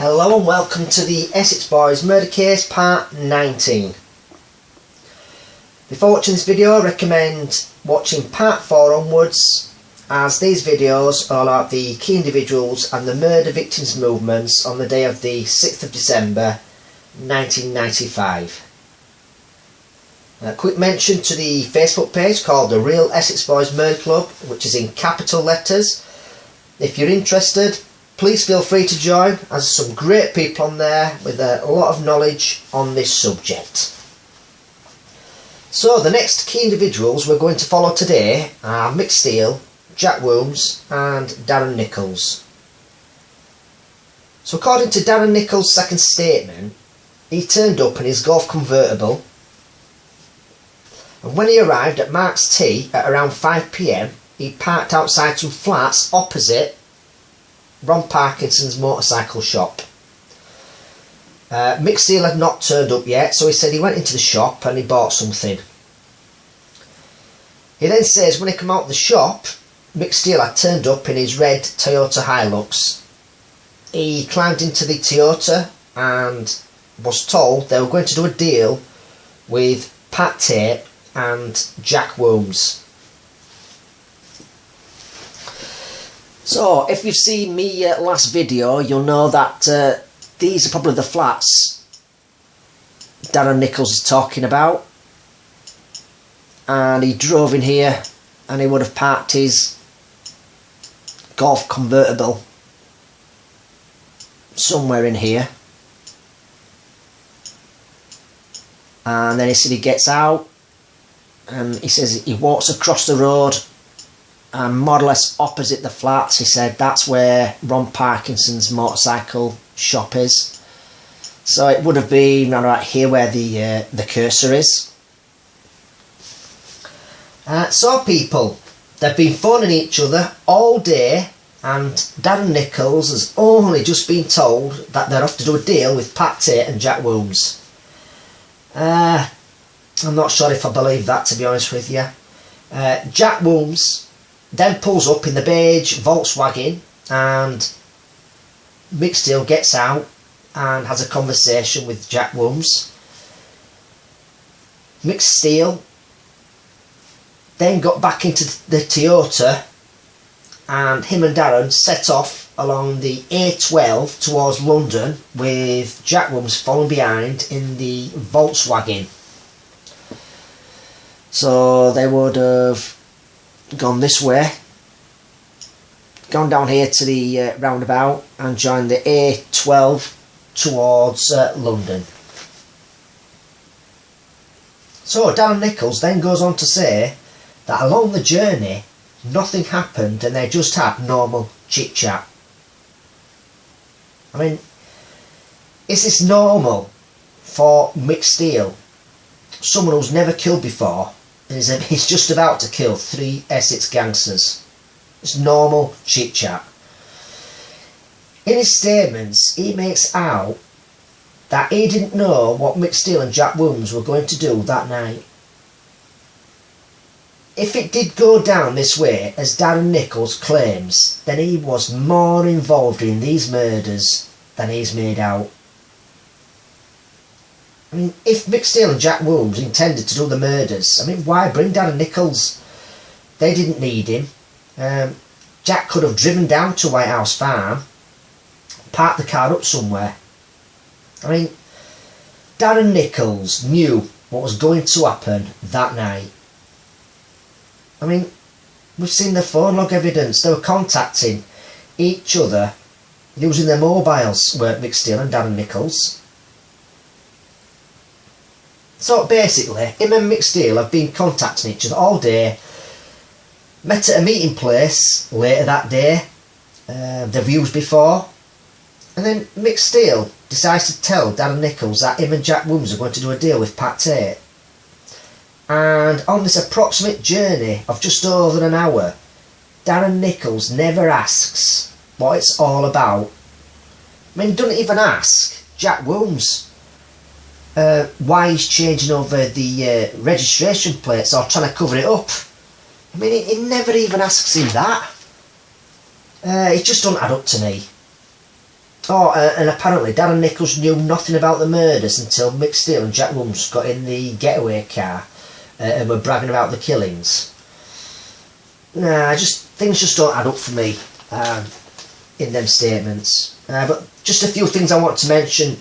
Hello and welcome to the Essex Boys Murder Case Part 19. Before watching this video, I recommend watching Part 4 onwards, as these videos are about the key individuals and the murder victims' movements on the day of the 6th of December 1995. A quick mention to the Facebook page called The Real Essex Boys Murder Club, which is in capital letters. If you're interested, please feel free to join, as there's some great people on there with a lot of knowledge on this subject. So the next key individuals we're going to follow today are Mick Steele, Jack Wooms and Darren Nichols. So according to Darren Nichols' second statement, he turned up in his Golf convertible, and when he arrived at Mark's Tee at around 5 PM, he parked outside some flats opposite Ron Parkinson's motorcycle shop. Mick Steele had not turned up yet, so he said he went into the shop and he bought something. He then says when he came out of the shop, Mick Steele had turned up in his red Toyota Hilux. He climbed into the Toyota and was told they were going to do a deal with Pat Tate and Jack Wooms. So, if you've seen me last video, you'll know that these are probably the flats Darren Nichols is talking about. And he drove in here and he would have parked his Golf convertible somewhere in here. And then he said he gets out and he says he walks across the road and more or less opposite the flats. He said that's where Ron Parkinson's motorcycle shop is. So it would have been right here where the cursor is. So people, they've been phoning each other all day, and Darren Nichols has only just been told that they're off to do a deal with Pat Tate and Jack Wooms. I'm not sure if I believe that, to be honest with you. Jack Wooms then pulls up in the beige Volkswagen and Mick Steele gets out and has a conversation with Jack Wooms. Mick Steele then got back into the Toyota and him and Darren set off along the A12 towards London, with Jack Wooms following behind in the Volkswagen. So they would have gone this way, gone down here to the roundabout and joined the A12 towards London. So Darren Nichols then goes on to say that along the journey nothing happened and they just had normal chit chat. I mean, is this normal for Mick Steele, someone who's never killed before, and he's just about to kill 3 Essex gangsters? It's normal chit chat. In his statements, he makes out that he didn't know what Mick Steele and Jack Wooms were going to do that night. If it did go down this way, as Darren Nichols claims, then he was more involved in these murders than he's made out. I mean, if Mick Steele and Jack Wooms intended to do the murders, I mean, why bring Darren Nichols? They didn't need him. Jack could have driven down to White House Farm, parked the car up somewhere. I mean, Darren Nichols knew what was going to happen that night. I mean, we've seen the phone log evidence. They were contacting each other using their mobiles, were Mick Steele and Darren Nichols. So basically, him and Mick Steele have been contacting each other all day, met at a meeting place later that day, they've used before, and then Mick Steele decides to tell Darren Nichols that him and Jack Wooms are going to do a deal with Pat Tate. And on this approximate journey of just over an hour, Darren Nichols never asks what it's all about. I mean, he doesn't even ask Jack Wooms why he's changing over the registration plates or trying to cover it up. I mean, he never even asks him that. It just doesn't add up to me. Oh, and apparently Darren Nichols knew nothing about the murders until Mick Steele and Jack Wilms got in the getaway car and were bragging about the killings. Nah, things just don't add up for me in them statements. But just a few things I want to mention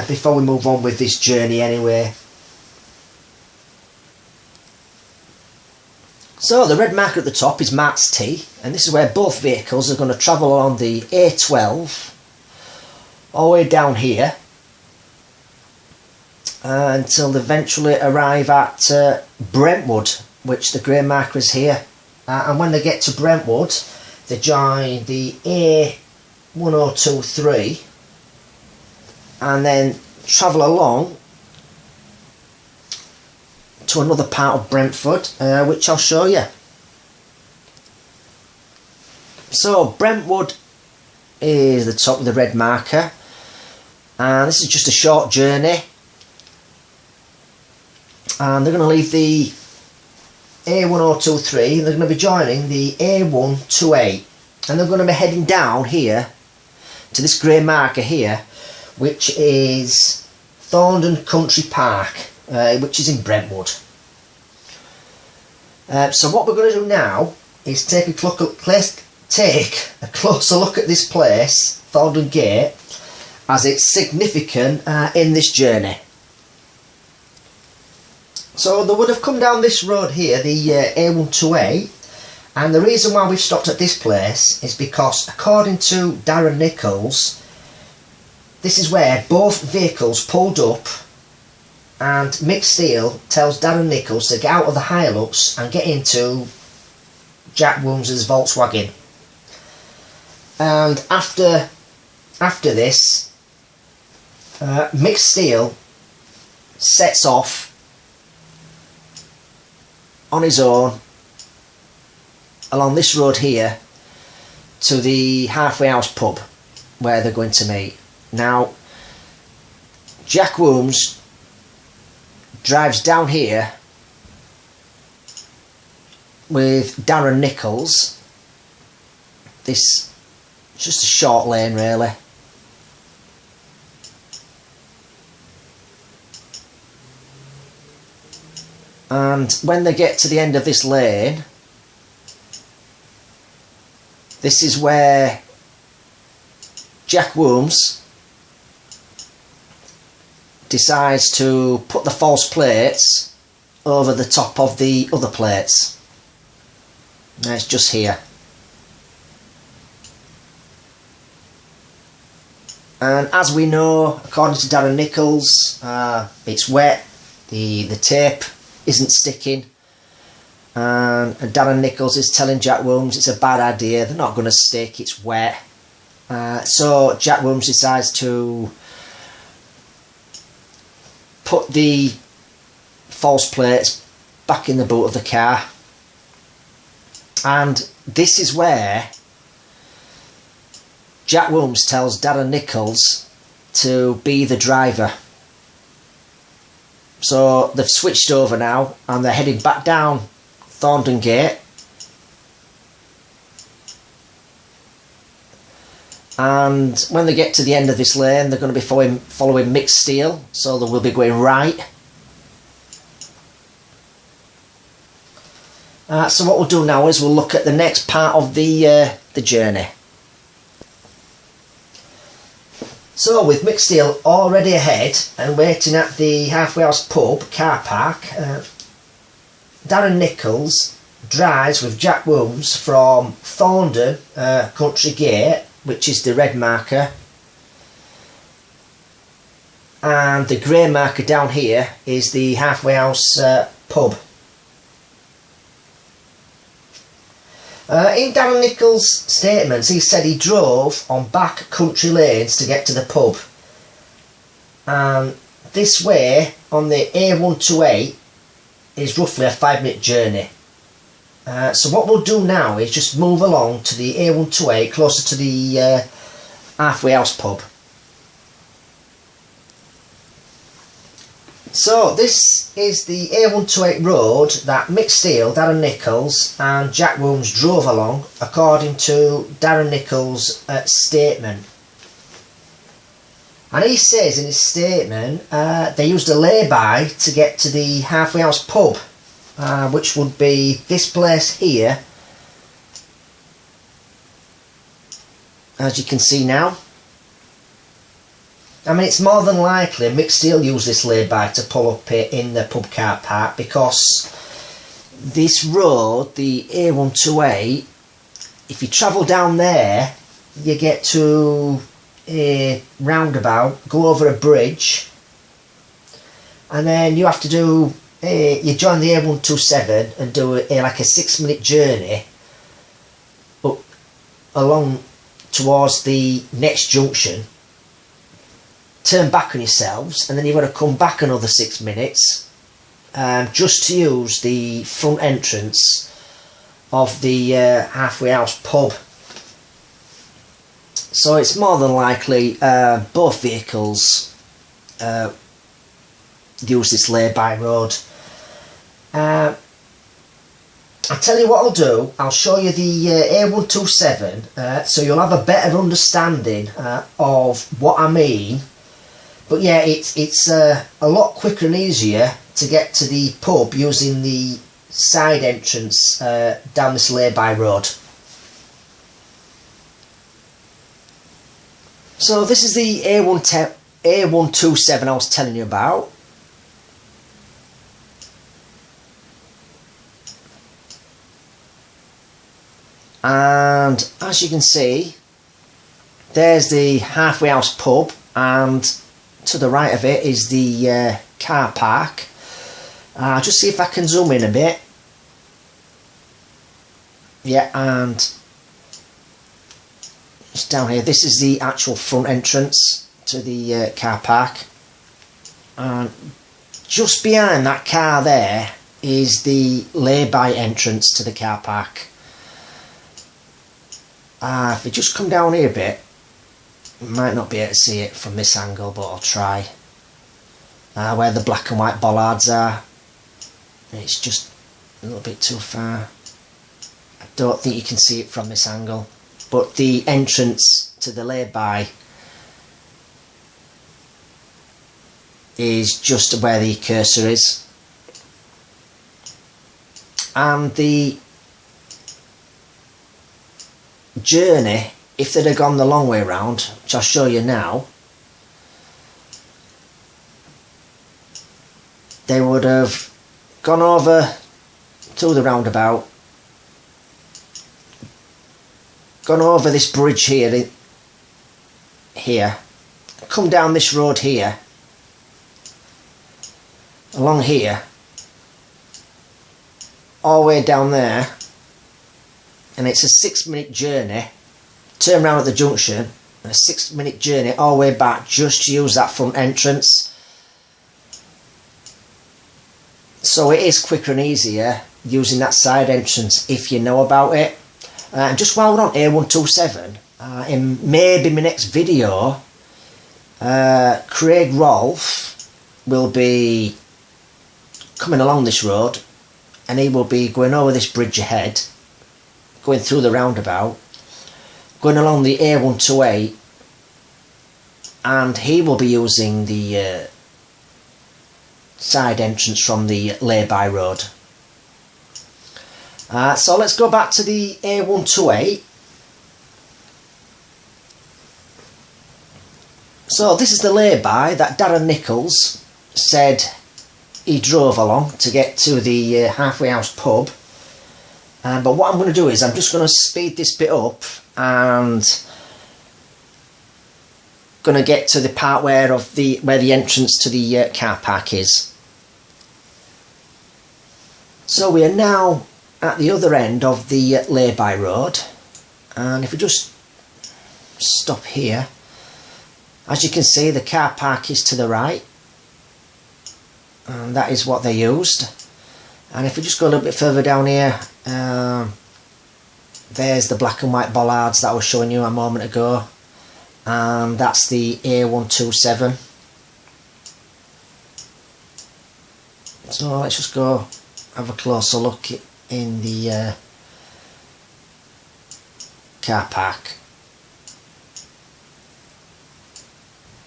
before we move on with this journey anyway. So the red marker at the top is Mark's T, and this is where both vehicles are going to travel along the A12 all the way down here until they eventually arrive at Brentwood, which the grey marker is here. And when they get to Brentwood, they join the A1023 and then travel along to another part of Brentford, which I'll show you. So Brentwood is the top of the red marker, and this is just a short journey, and they're going to leave the A1023 and they're going to be joining the A128, and they're going to be heading down here to this grey marker here, which is Thorndon Country Park, which is in Brentwood. So what we're going to do now is take a closer look at this place, Thorndon Gate, as it's significant in this journey. So they would have come down this road here, the A128, and the reason why we've stopped at this place is because, according to Darren Nichols, this is where both vehicles pulled up, and Mick Steele tells Darren Nichols to get out of the Hilux and get into Jack Wilms's Volkswagen. And after this, Mick Steele sets off on his own along this road here to the Halfway House pub where they're going to meet. Now, Jack Wilms drives down here with Darren Nichols. This is just a short lane really. And when they get to the end of this lane, this is where Jack Wilms decides to put the false plates over the top of the other plates. Now it's just here. And as we know, according to Darren Nichols, it's wet, the tape isn't sticking, and Darren Nichols is telling Jack Wilms it's a bad idea, they're not going to stick, it's wet. So Jack Wilms decides to put the false plates back in the boot of the car, and this is where Jack Wilms tells Darren Nichols to be the driver. So they've switched over now and they're heading back down Thorndon Gate, and when they get to the end of this lane they're going to be following Mick Steele, so they will be going right. So what we'll do now is we'll look at the next part of the journey. So with Mick Steele already ahead and waiting at the Halfway House pub car park, Darren Nichols drives with Jack Wilms from Thorndon Country Gate, which is the red marker, and the grey marker down here is the Halfway House pub. In Darren Nichols' statements, he said he drove on back country lanes to get to the pub. And this way, on the A128, is roughly a 5-minute journey. So what we'll do now is just move along to the A128, closer to the Halfway House pub. So this is the A128 road that Mick Steele, Darren Nichols and Jack Wilms drove along, according to Darren Nichols' statement. And he says in his statement they used a lay-by to get to the halfway house pub, which would be this place here, as you can see now. I mean, it's more than likely Mick Steele used this lay-by to pull up in the pub car park, because this road, the A128, if you travel down there, you get to a roundabout, go over a bridge, and then you have to do, you join the A127 and do like a 6-minute journey up along towards the next junction, turn back on yourselves, and then you've got to come back another 6 minutes just to use the front entrance of the halfway house pub. So it's more than likely both vehicles use this lay-by road. I'll tell you what I'll do, I'll show you the A127 so you'll have a better understanding of what I mean. But yeah, it's a lot quicker and easier to get to the pub using the side entrance down this lay-by road. So this is the A127 I was telling you about. And as you can see, there's the halfway house pub, and to the right of it is the car park. Just see if I can zoom in a bit. Yeah, and it's down here. This is the actual front entrance to the car park, and just behind that car there is the lay-by entrance to the car park. If we just come down here a bit, you might not be able to see it from this angle, but I'll try. Where the black and white bollards are, it's just a little bit too far. I don't think you can see it from this angle, but the entrance to the lay-by is just where the cursor is. And the journey, if they'd have gone the long way round, which I'll show you now, they would have gone over to the roundabout, gone over this bridge here, come down this road here, along here, all the way down there, and it's a 6-minute journey, turn around at the junction, and a 6-minute journey all the way back just to use that front entrance. So it is quicker and easier using that side entrance if you know about it. And just while we're on A127, in maybe my next video, Craig Rolfe will be coming along this road, and he will be going over this bridge ahead, going through the roundabout, going along the A128, and he will be using the side entrance from the lay-by road. So let's go back to the A128. So this is the lay-by that Darren Nichols said he drove along to get to the halfway house pub. But what I'm going to do is I'm just going to speed this bit up and going to get to the part where the entrance to the car park is. So we are now at the other end of the lay-by road, and if we just stop here, as you can see the car park is to the right, and that is what they used. And if we just go a little bit further down here, there's the black and white bollards that I was showing you a moment ago, and that's the A127. So let's just go have a closer look in the car park.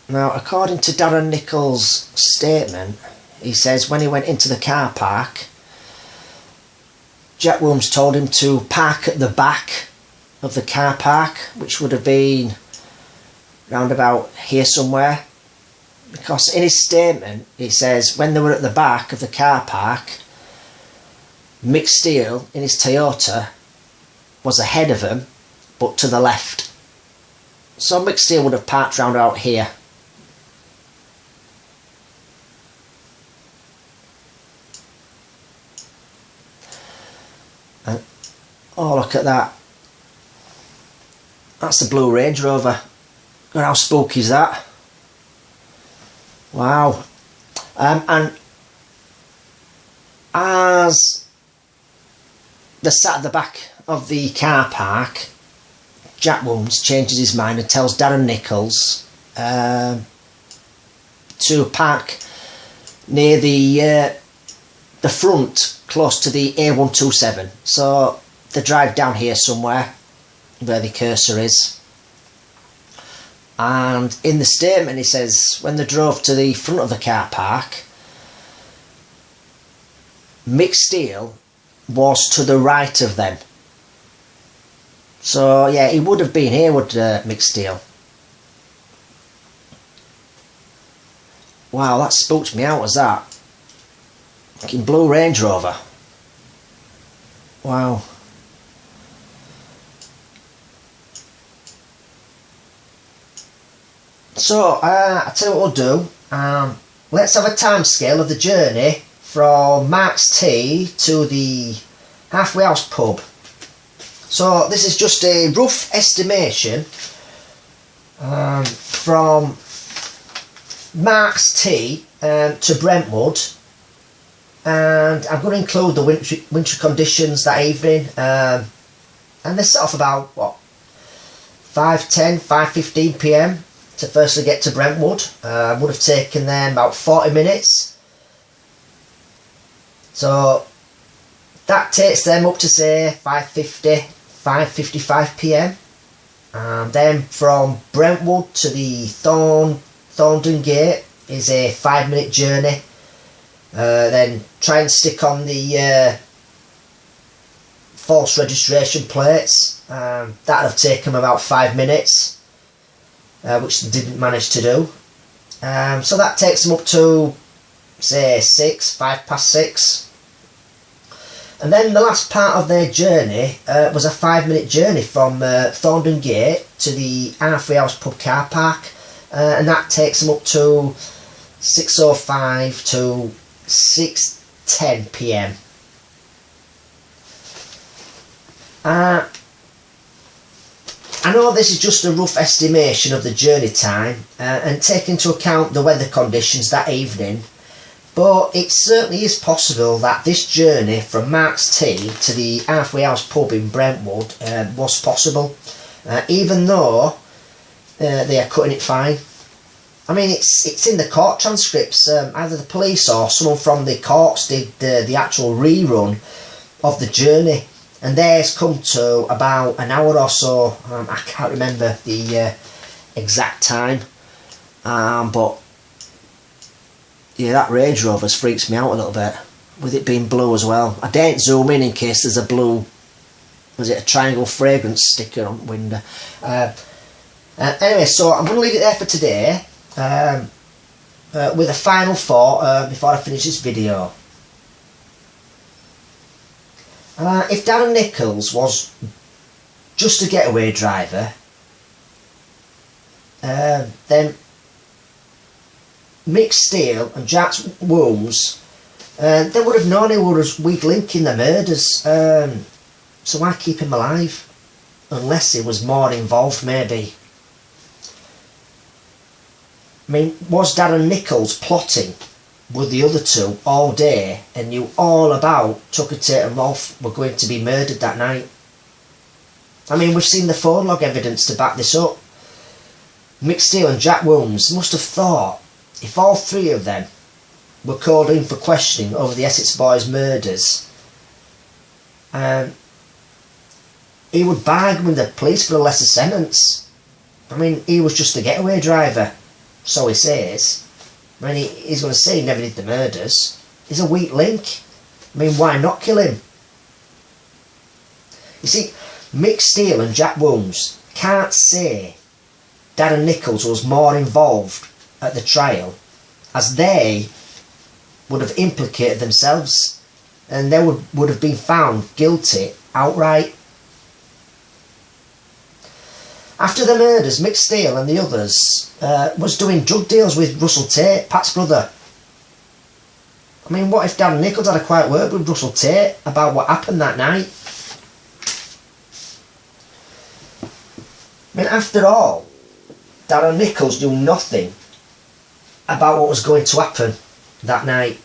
Now, according to Darren Nichols' statement, he says when he went into the car park, Jack Williams told him to park at the back of the car park, which would have been round about here somewhere. Because in his statement, he says when they were at the back of the car park, Mick Steele in his Toyota was ahead of him, but to the left. So Mick Steele would have parked round out here. And, oh, look at that. That's the blue Range Rover. God, how spooky is that? Wow. And as they sat at the back of the car park, Jack Williams changes his mind and tells Darren Nichols to park near the front, close to the A127. So they drive down here somewhere where the cursor is. And in the statement he says when they drove to the front of the car park, Mick Steele was to the right of them. So yeah, he would have been here, would Mick Steele. Wow, that spooked me out as that. Fucking blue Range Rover. Wow. So, I tell you what we'll do. Let's have a time scale of the journey from Mark's Tee to the Halfway House pub. So, this is just a rough estimation from Mark's Tee to Brentwood. And I'm going to include the winter conditions that evening. And they set off about, what, 5:10, 5:15 PM. To firstly get to Brentwood. Would have taken them about 40 minutes. So that takes them up to say 5:50, 5:55 PM. And then from Brentwood to the Thorndon Gate is a 5-minute journey. Then try and stick on the false registration plates. That would have taken them about 5 minutes. Which they didn't manage to do. So that takes them up to, say, 6:05. And then the last part of their journey was a 5-minute journey from Thorndon Gate to the Halfway House pub car park. And that takes them up to 6:05 to 6:10 PM. I know this is just a rough estimation of the journey time and take into account the weather conditions that evening, but it certainly is possible that this journey from Mark's Tee to the Halfway House pub in Brentwood was possible, even though they are cutting it fine. I mean, it's in the court transcripts. Either the police or someone from the courts did the actual rerun of the journey. And theirs come to about an hour or so. I can't remember the exact time. But yeah, that Range Rover's freaks me out a little bit. With it being blue as well. I daren't zoom in case there's a blue, was it a triangle fragrance sticker on the window. Anyway, so I'm going to leave it there for today. With a final thought before I finish this video. If Darren Nichols was just a getaway driver, then Mick Steele and Jack Williams, they would have known he was weak link in the murders, so why keep him alive? Unless he was more involved, maybe. I mean, was Darren Nichols plotting with the other two all day and knew all about Tucker Tate and Rolfe were going to be murdered that night? I mean, we've seen the phone log evidence to back this up. Mick Steele and Jack Williams must have thought if all three of them were called in for questioning over the Essex Boys murders, he would bargain with the police for a lesser sentence. I mean, he was just a getaway driver so he says. I mean, he's going to say he never did the murders. He's a weak link. I mean, why not kill him? You see, Mick Steele and Jack Wilms can't say Darren Nichols was more involved at the trial, as they would have implicated themselves and they would have been found guilty outright. After the murders, Mick Steele and the others was doing drug deals with Russell Tate, Pat's brother. I mean, what if Darren Nichols had a quiet word with Russell Tate about what happened that night? I mean, after all, Darren Nichols knew nothing about what was going to happen that night.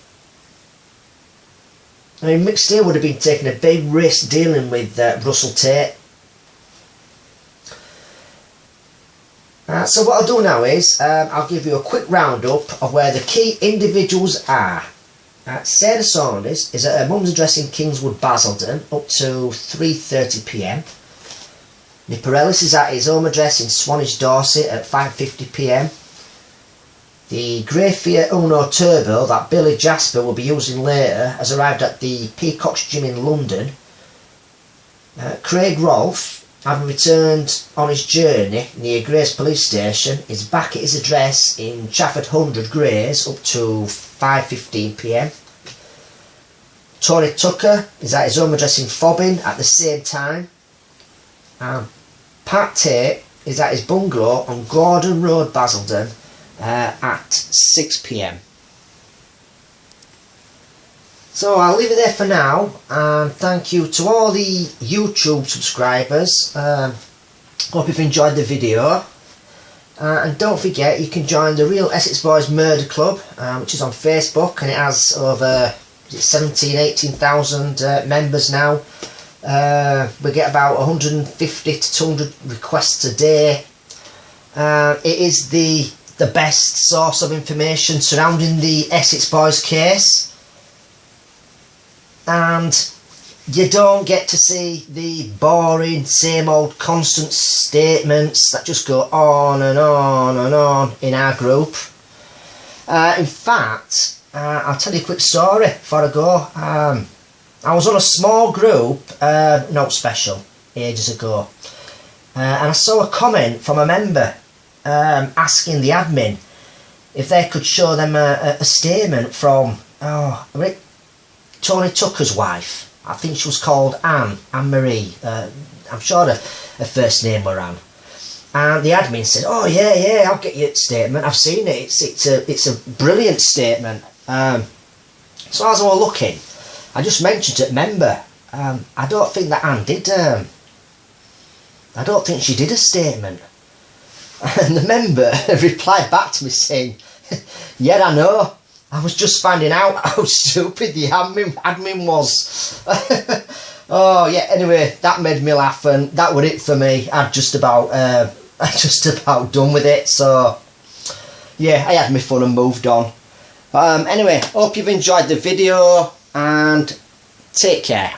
I mean, Mick Steele would have been taking a big risk dealing with Russell Tate. So what I'll do now is, I'll give you a quick roundup of where the key individuals are. Sarah Saunders is at her mum's address in Kingswood, Basildon, up to 3:30 p.m. Nipper Ellis is at his home address in Swanage, Dorset at 5:50 p.m. The grey Fiat Uno Turbo that Billy Jasper will be using later has arrived at the Peacock's Gym in London. Craig Rolfe, having returned on his journey near Grays Police Station, is back at his address in Chafford 100 Grays up to 5:15 p.m. Tony Tucker is at his home address in Fobbing at the same time. Pat Tate is at his bungalow on Gordon Road, Basildon at 6 p.m. So I'll leave it there for now, and thank you to all the YouTube subscribers. Hope you've enjoyed the video, and don't forget you can join the Real Essex Boys Murder Club, which is on Facebook, and it has over 18,000 members now. We get about 150 to 200 requests a day. It is the best source of information surrounding the Essex Boys case, and you don't get to see the boring, same old constant statements that just go on and on and on in our group. In fact, I'll tell you a quick story before I go. I was on a small group, Note Special, ages ago, and I saw a comment from a member asking the admin if they could show them a statement from Tony Tucker's wife. I think she was called Anne-Marie. I'm sure her first name were Anne. And the admin said, "Oh yeah, I'll get you a statement. I've seen it. It's a brilliant statement." So as I was looking, I just mentioned to the member, I don't think that Anne did. I don't think she did a statement. And the member replied back to me saying, "Yeah, I know. I was just finding out how stupid the admin was." Oh yeah. Anyway, that made me laugh, and that was it for me. I'm just about done with it. So yeah, I had my fun and moved on. Anyway, hope you've enjoyed the video, and take care.